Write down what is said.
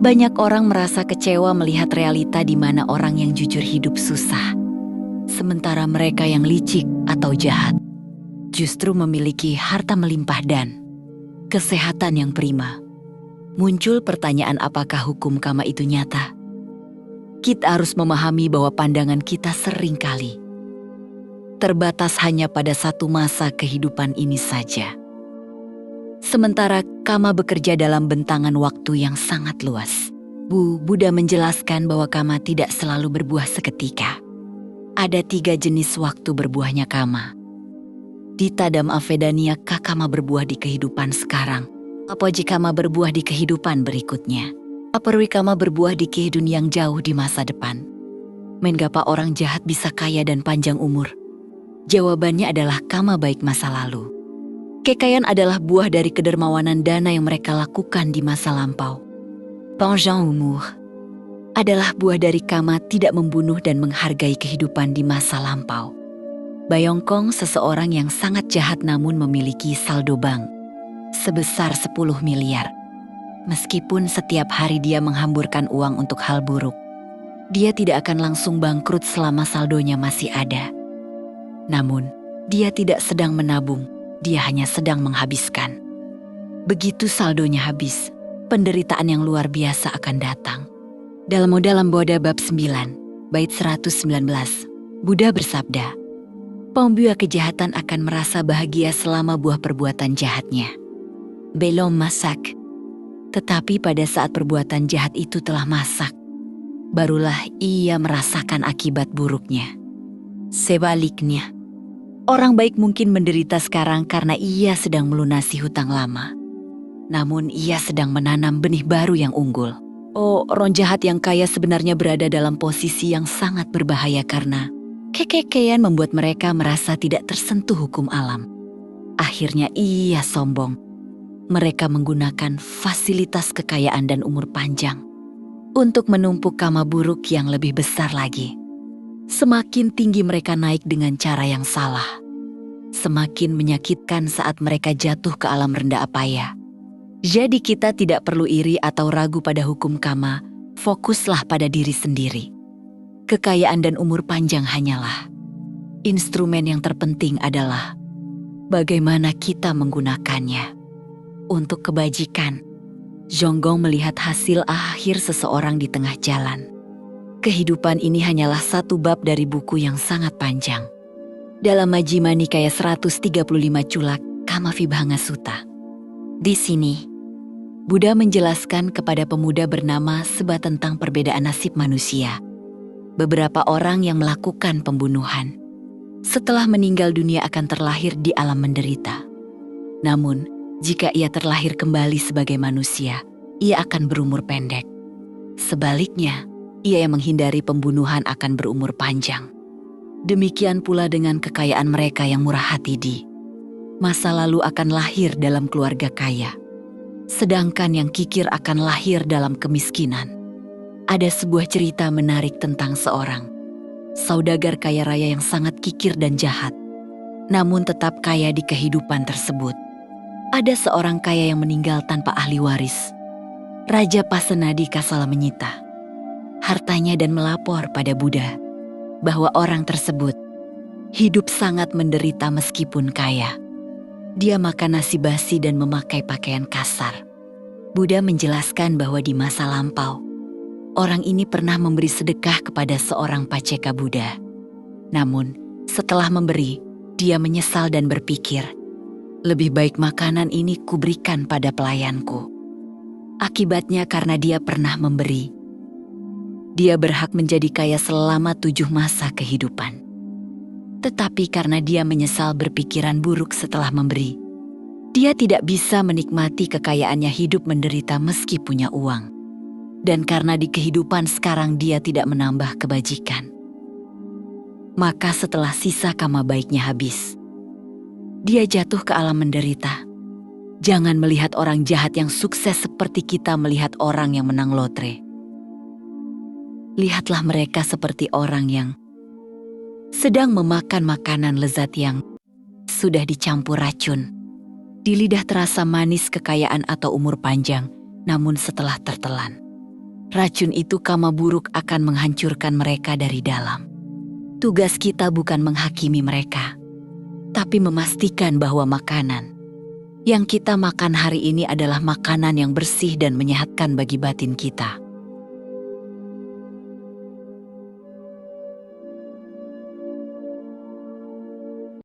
Banyak orang merasa kecewa melihat realita di mana orang yang jujur hidup susah, sementara mereka yang licik atau jahat justru memiliki harta melimpah dan kesehatan yang prima. Muncul pertanyaan, apakah hukum karma itu nyata? Kita harus memahami bahwa pandangan kita seringkali terbatas hanya pada satu masa kehidupan ini saja. Sementara karma bekerja dalam bentangan waktu yang sangat luas. Buddha menjelaskan bahwa karma tidak selalu berbuah seketika. Ada 3 jenis waktu berbuahnya karma. Di Tadam Avedania, karma berbuah di kehidupan sekarang. Apoji karma berbuah di kehidupan berikutnya. Aparwi karma berbuah di kehidupan yang jauh di masa depan. Mengapa orang jahat bisa kaya dan panjang umur? Jawabannya adalah karma baik masa lalu. Kekayaan adalah buah dari kedermawanan dana yang mereka lakukan di masa lampau. Panjang umur adalah buah dari karma tidak membunuh dan menghargai kehidupan di masa lampau. Bayangkan seseorang yang sangat jahat namun memiliki saldo bank sebesar 10 miliar. Meskipun setiap hari dia menghamburkan uang untuk hal buruk, dia tidak akan langsung bangkrut selama saldonya masih ada. Namun, dia tidak sedang menabung. Dia hanya sedang menghabiskan. Begitu saldonya habis, penderitaan yang luar biasa akan datang. Dalam Buddha bab 9, bait 119, Buddha bersabda, pembuat kejahatan akan merasa bahagia selama buah perbuatan jahatnya belum masak. Tetapi pada saat perbuatan jahat itu telah masak, barulah ia merasakan akibat buruknya. Sebaliknya, orang baik mungkin menderita sekarang karena ia sedang melunasi hutang lama. Namun ia sedang menanam benih baru yang unggul. Orang jahat yang kaya sebenarnya berada dalam posisi yang sangat berbahaya karena kekayaan membuat mereka merasa tidak tersentuh hukum alam. Akhirnya ia sombong. Mereka menggunakan fasilitas kekayaan dan umur panjang untuk menumpuk karma buruk yang lebih besar lagi. Semakin tinggi mereka naik dengan cara yang salah, semakin menyakitkan saat mereka jatuh ke alam rendah apaya. Jadi kita tidak perlu iri atau ragu pada hukum karma, fokuslah pada diri sendiri. Kekayaan dan umur panjang hanyalah instrumen yang terpenting adalah bagaimana kita menggunakannya untuk kebajikan. Jonggong melihat hasil akhir seseorang di tengah jalan. Kehidupan ini hanyalah satu bab dari buku yang sangat panjang. Dalam Majjhima Nikaya 135 culak Kamavibhanga Sutta. Di sini, Buddha menjelaskan kepada pemuda bernama Seba tentang perbedaan nasib manusia. Beberapa orang yang melakukan pembunuhan setelah meninggal dunia akan terlahir di alam menderita. Namun, jika ia terlahir kembali sebagai manusia, ia akan berumur pendek. Sebaliknya, ia yang menghindari pembunuhan akan berumur panjang. Demikian pula dengan kekayaan mereka yang murah hati di masa lalu akan lahir dalam keluarga kaya. Sedangkan yang kikir akan lahir dalam kemiskinan. Ada sebuah cerita menarik tentang seorang saudagar kaya raya yang sangat kikir dan jahat, namun tetap kaya di kehidupan tersebut. Ada seorang kaya yang meninggal tanpa ahli waris. Raja Pasenadi Kasala menyita hartanya dan melapor pada Buddha bahwa orang tersebut hidup sangat menderita meskipun kaya. Dia makan nasi basi dan memakai pakaian kasar. Buddha menjelaskan bahwa di masa lampau, orang ini pernah memberi sedekah kepada seorang paceka Buddha. Namun, setelah memberi, dia menyesal dan berpikir, lebih baik makanan ini kuberikan pada pelayanku. Akibatnya karena dia pernah memberi, dia berhak menjadi kaya selama 7 masa kehidupan. Tetapi karena dia menyesal berpikiran buruk setelah memberi, dia tidak bisa menikmati kekayaannya hidup menderita meski punya uang. Dan karena di kehidupan sekarang dia tidak menambah kebajikan. Maka setelah sisa karma baiknya habis, dia jatuh ke alam menderita. Jangan melihat orang jahat yang sukses seperti kita melihat orang yang menang lotre. Lihatlah mereka seperti orang yang sedang memakan makanan lezat yang sudah dicampur racun. Di lidah terasa manis kekayaan atau umur panjang, namun setelah tertelan, Racun itu kama buruk akan menghancurkan mereka dari dalam. Tugas kita bukan menghakimi mereka, tapi memastikan bahwa makanan yang kita makan hari ini adalah makanan yang bersih dan menyehatkan bagi batin kita.